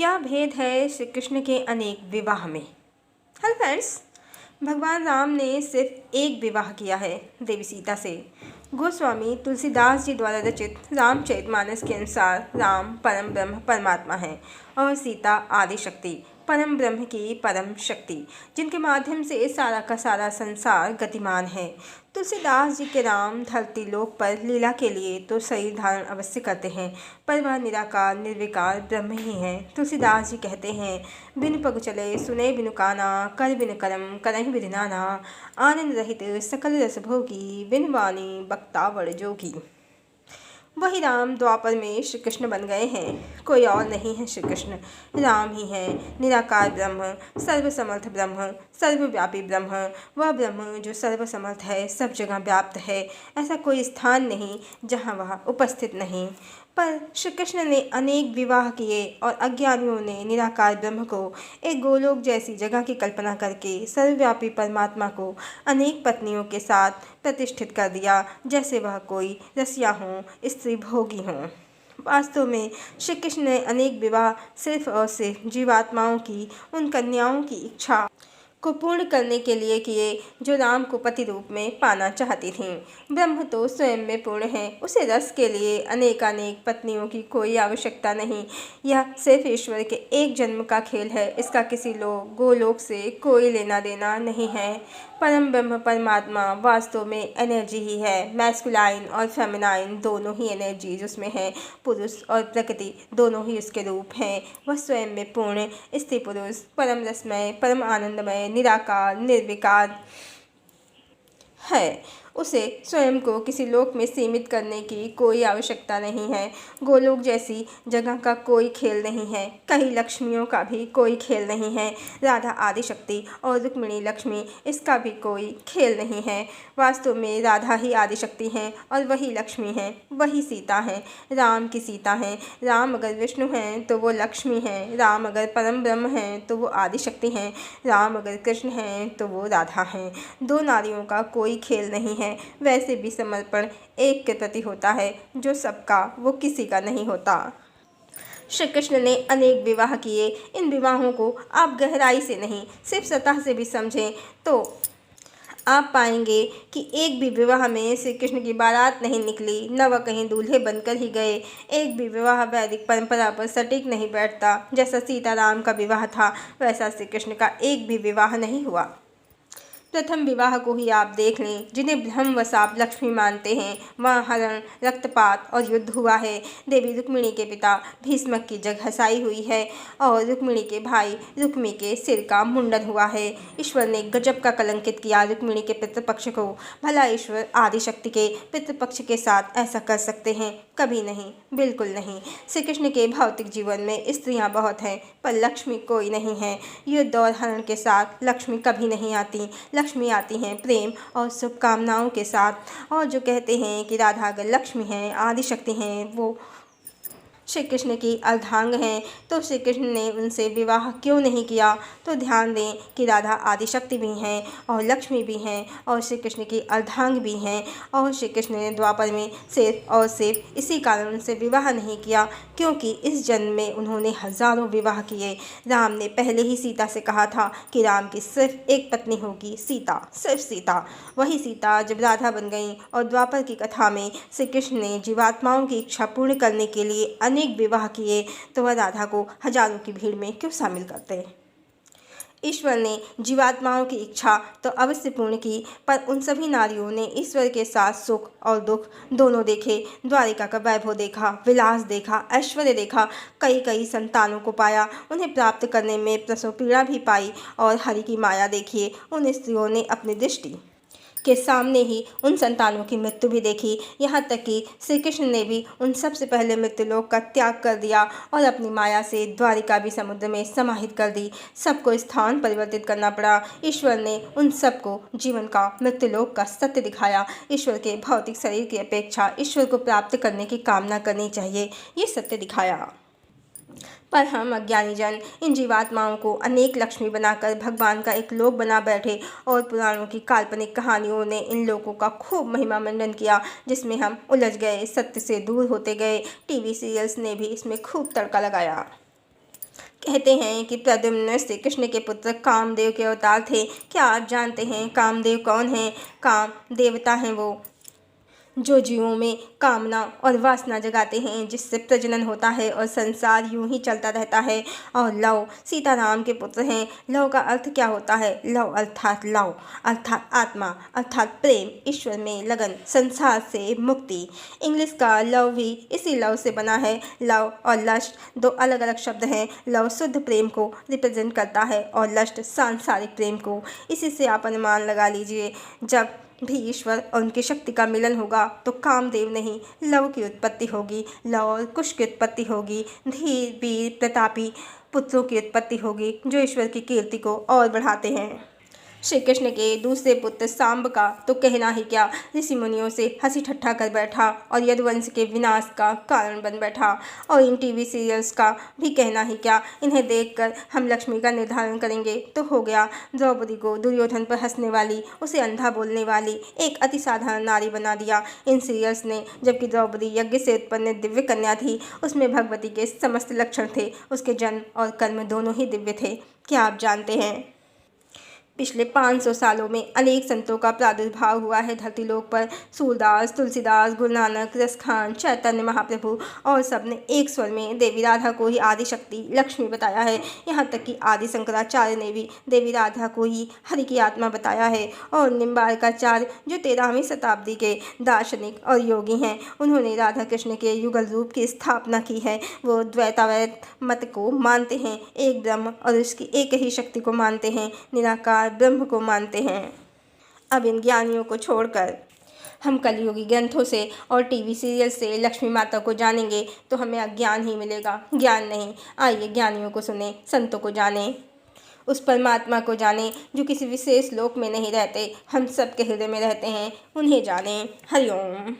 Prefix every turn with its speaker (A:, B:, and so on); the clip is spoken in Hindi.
A: क्या भेद है श्री कृष्ण के अनेक विवाह में। हेलो फ्रेंड्स, भगवान राम ने सिर्फ एक विवाह किया है देवी सीता से। गोस्वामी तुलसीदास जी द्वारा रचित रामचरितमानस के अनुसार राम परम ब्रह्म परमात्मा है और सीता आदि शक्ति परम ब्रह्म की परम शक्ति, जिनके माध्यम से सारा का सारा संसार गतिमान है। तुलसीदास जी के राम धरती लोक पर लीला के लिए तो शरीर धारण अवश्य करते हैं, पर वह निराकार निर्विकार ब्रह्म ही है। तुलसीदास जी कहते हैं, बिनु पग चले सुने बिनु काना, कर बिनु करम करहि बिनु नाना, आनंद रहित सकल रस भोगी, बिनु वाणी बक्ता वड़ जोगी। वही राम द्वापर में श्री कृष्ण बन गए हैं। कोई और नहीं है, श्री कृष्ण राम ही है, निराकार ब्रह्म, सर्वसमर्थ ब्रह्म, सर्वव्यापी ब्रह्म, वह ब्रह्म जो सर्वसमर्थ है, सब जगह व्याप्त है। ऐसा कोई स्थान नहीं जहाँ वह उपस्थित नहीं। पर श्री कृष्ण ने अनेक विवाह किए और अज्ञानियों ने निराकार ब्रह्म को एक गोलोक जैसी जगह की कल्पना करके सर्वव्यापी परमात्मा को अनेक पत्नियों के साथ प्रतिष्ठित कर दिया, जैसे वह कोई रसिया हों, स्त्री भोगी हों। वास्तव में श्री कृष्ण ने अनेक विवाह सिर्फ और सिर्फ जीवात्माओं की, उन कन्याओं की इच्छा को पूर्ण करने के लिए किए जो राम को पति रूप में पाना चाहती थीं। ब्रह्म तो स्वयं में पूर्ण है, उसे रस के लिए अनेकानेक पत्नियों की कोई आवश्यकता नहीं। यह सिर्फ ईश्वर के एक जन्म का खेल है, इसका किसी लोक गोलोक से कोई लेना देना नहीं है। परम ब्रह्म परमात्मा वास्तव में एनर्जी ही है। मैस्कुलाइन और फेमिनाइन दोनों ही एनर्जीज उसमें हैं। पुरुष और प्रकृति दोनों ही उसके रूप हैं। वह स्वयं में पूर्ण स्त्री पुरुष, परम रसमय, परम आनंदमय, निराकार निर्विकार है। उसे स्वयं को किसी लोक में सीमित करने की कोई आवश्यकता नहीं है। गोलोक जैसी जगह का कोई खेल नहीं है, कहीं लक्ष्मियों का भी कोई खेल नहीं है। राधा आदिशक्ति और रुक्मिणी लक्ष्मी, इसका भी कोई खेल नहीं है। वास्तव में राधा ही आदिशक्ति हैं और वही लक्ष्मी हैं, वही सीता हैं, राम की सीता हैं। राम अगर विष्णु हैं तो वो लक्ष्मी हैं, राम अगर परम ब्रह्म हैं तो वो आदिशक्ति हैं, राम अगर कृष्ण हैं तो वो राधा हैं। दो नारियों का कोई खेल नहीं है। वैसे भी समर्पण एक के प्रति होता है, जो सबका वो किसी का नहीं होता। श्री कृष्ण ने अनेक विवाह किए। इन विवाहों को आप गहराई से नहीं, सिर्फ सतह से भी समझें तो आप पाएंगे कि एक भी विवाह में श्री कृष्ण की बारात नहीं निकली, न वह कहीं दूल्हे बनकर ही गए। एक भी विवाह वैदिक परंपरा पर सटीक नहीं बैठता। जैसा सीताराम का विवाह था, वैसा श्री कृष्ण का एक भी विवाह नहीं हुआ। प्रथम विवाह को ही आप देख लें, जिन्हें ब्रह्म व साप लक्ष्मी मानते हैं, वहाँ हरण, रक्तपात और युद्ध हुआ है। देवी रुक्मिणी के पिता भीष्मक की जगह घसाई हुई है और रुक्मिणी के भाई रुक्मी के सिर का मुंडन हुआ है। ईश्वर ने गजब का कलंकित किया रुक्मिणी के पितृपक्ष को। भला ईश्वर आदिशक्ति के पितृपक्ष के साथ ऐसा कर सकते हैं? कभी नहीं, बिल्कुल नहीं। श्री कृष्ण के भौतिक जीवन में स्त्रियाँ बहुत हैं, पर लक्ष्मी कोई नहीं है। युद्ध और हरण के साथ लक्ष्मी कभी नहीं आती। लक्ष्मी आती हैं प्रेम और शुभकामनाओं के साथ। और जो कहते हैं कि राधा अगर लक्ष्मी हैं, आदिशक्ति हैं, वो श्री कृष्ण की अर्धांग हैं, तो श्री कृष्ण ने उनसे विवाह क्यों नहीं किया? तो ध्यान दें कि राधा आदिशक्ति भी हैं और लक्ष्मी भी हैं और श्री कृष्ण की अर्धांग भी हैं। और श्री कृष्ण ने द्वापर में सिर्फ और सिर्फ इसी कारण उनसे विवाह नहीं किया, क्योंकि इस जन्म में उन्होंने हजारों विवाह किए। राम ने पहले ही सीता से कहा था कि राम की सिर्फ एक पत्नी होगी, सीता, सिर्फ सीता। वही सीता जब राधा बन गई और द्वापर की कथा में श्री कृष्ण ने जीवात्माओं की इच्छा पूर्ण करने के लिए अनेक विवाह किए, तो वह राधा को हजारों की भीड़ में क्यों शामिल करते? ईश्वर ने जीवात्माओं की इच्छा तो अवश्य पूर्ण की, पर उन सभी नारियों ने ईश्वर के साथ सुख और दुख दोनों देखे। द्वारिका का वैभव देखा, विलास देखा, ऐश्वर्य देखा, कई कई संतानों को पाया, उन्हें प्राप्त करने में प्रसव पीड़ा भी पाई। और हरि की माया देखिए, उन स्त्रियों ने अपनी दृष्टि के सामने ही उन संतानों की मृत्यु भी देखी। यहाँ तक कि श्री कृष्ण ने भी उन सबसे पहले मृत्युलोक का त्याग कर दिया और अपनी माया से द्वारिका भी समुद्र में समाहित कर दी। सबको स्थान परिवर्तित करना पड़ा। ईश्वर ने उन सबको जीवन का, मृत्युलोक का सत्य दिखाया। ईश्वर के भौतिक शरीर की अपेक्षा ईश्वर को प्राप्त करने की कामना करनी चाहिए, ये सत्य दिखाया। पर हम अज्ञानी जन इन जीवात्माओं को अनेक लक्ष्मी बनाकर भगवान का एक लोक बना बैठे और पुराणों की काल्पनिक कहानियों ने इन लोगों का खूब महिमा मंडन किया, जिसमें हम उलझ गए, सत्य से दूर होते गए। टीवी सीरियल्स ने भी इसमें खूब तड़का लगाया। कहते हैं कि प्रद्युम्न श्री कृष्ण के पुत्र कामदेव के अवतार थे। क्या आप जानते हैं कामदेव कौन है? काम देवता हैं वो, जो जीवों में कामना और वासना जगाते हैं, जिससे प्रजनन होता है और संसार यूं ही चलता रहता है। और लव सीताराम के पुत्र हैं। लव का अर्थ क्या होता है? लव अर्थात लव अर्थात आत्मा अर्थात प्रेम, ईश्वर में लगन, संसार से मुक्ति। इंग्लिश का लव भी इसी लव से बना है। लव और लस्ट दो अलग अलग शब्द हैं। लव शुद्ध प्रेम को रिप्रेजेंट करता है और लस्ट सांसारिक प्रेम को। इसी से आप अनुमान लगा लीजिए, जब भी ईश्वर और उनकी शक्ति का मिलन होगा तो कामदेव नहीं, लव की उत्पत्ति होगी। लव और कुश की उत्पत्ति होगी। धीर वीर प्रतापी पुत्रों की उत्पत्ति होगी, जो ईश्वर की कीर्ति को और बढ़ाते हैं। श्री कृष्ण के दूसरे पुत्र सांब का तो कहना ही क्या, ऋषि मुनियों से हंसी ठट्ठा कर बैठा और यदुवंश के विनाश का कारण बन बैठा। और इन टीवी सीरियल्स का भी कहना ही क्या, इन्हें देखकर हम लक्ष्मी का निर्धारण करेंगे तो हो गया। द्रौपदी को दुर्योधन पर हंसने वाली, उसे अंधा बोलने वाली एक अति साधारण नारी बना दिया इन सीरियल्स ने, जबकि द्रौपदी यज्ञ से उत्पन्न दिव्य कन्या थी। उसमें भगवती के समस्त लक्षण थे। उसके जन्म और कर्म दोनों ही दिव्य थे। क्या आप जानते हैं पिछले 500 सालों में अनेक संतों का प्रादुर्भाव हुआ है धरती लोक पर। सूरदास, तुलसीदास, गुरु नानक, रसखान, चैतन्य महाप्रभु और सबने एक स्वर में देवी राधा को ही आदि शक्ति लक्ष्मी बताया है। यहाँ तक कि आदि शंकराचार्य ने भी देवी राधा को ही हरि की आत्मा बताया है। और निम्बार्काचार्य, जो 13वीं शताब्दी के दार्शनिक और योगी हैं, उन्होंने राधा कृष्ण के युगल रूप की स्थापना की है। वो द्वैतावैत मत को मानते हैं, एक ब्रह्म और उसकी एक ही शक्ति को मानते हैं, निराकार ब्रह्म को मानते हैं। अब इन ज्ञानियों को छोड़कर हम कलयुगी ग्रंथों से और टीवी सीरियल से लक्ष्मी माता को जानेंगे तो हमें अज्ञान ही मिलेगा, ज्ञान नहीं। आइए ज्ञानियों को सुने, संतों को जाने, उस परमात्मा को जाने जो किसी विशेष लोक में नहीं रहते, हम सबके हृदय में रहते हैं, उन्हें जाने। हरिओम।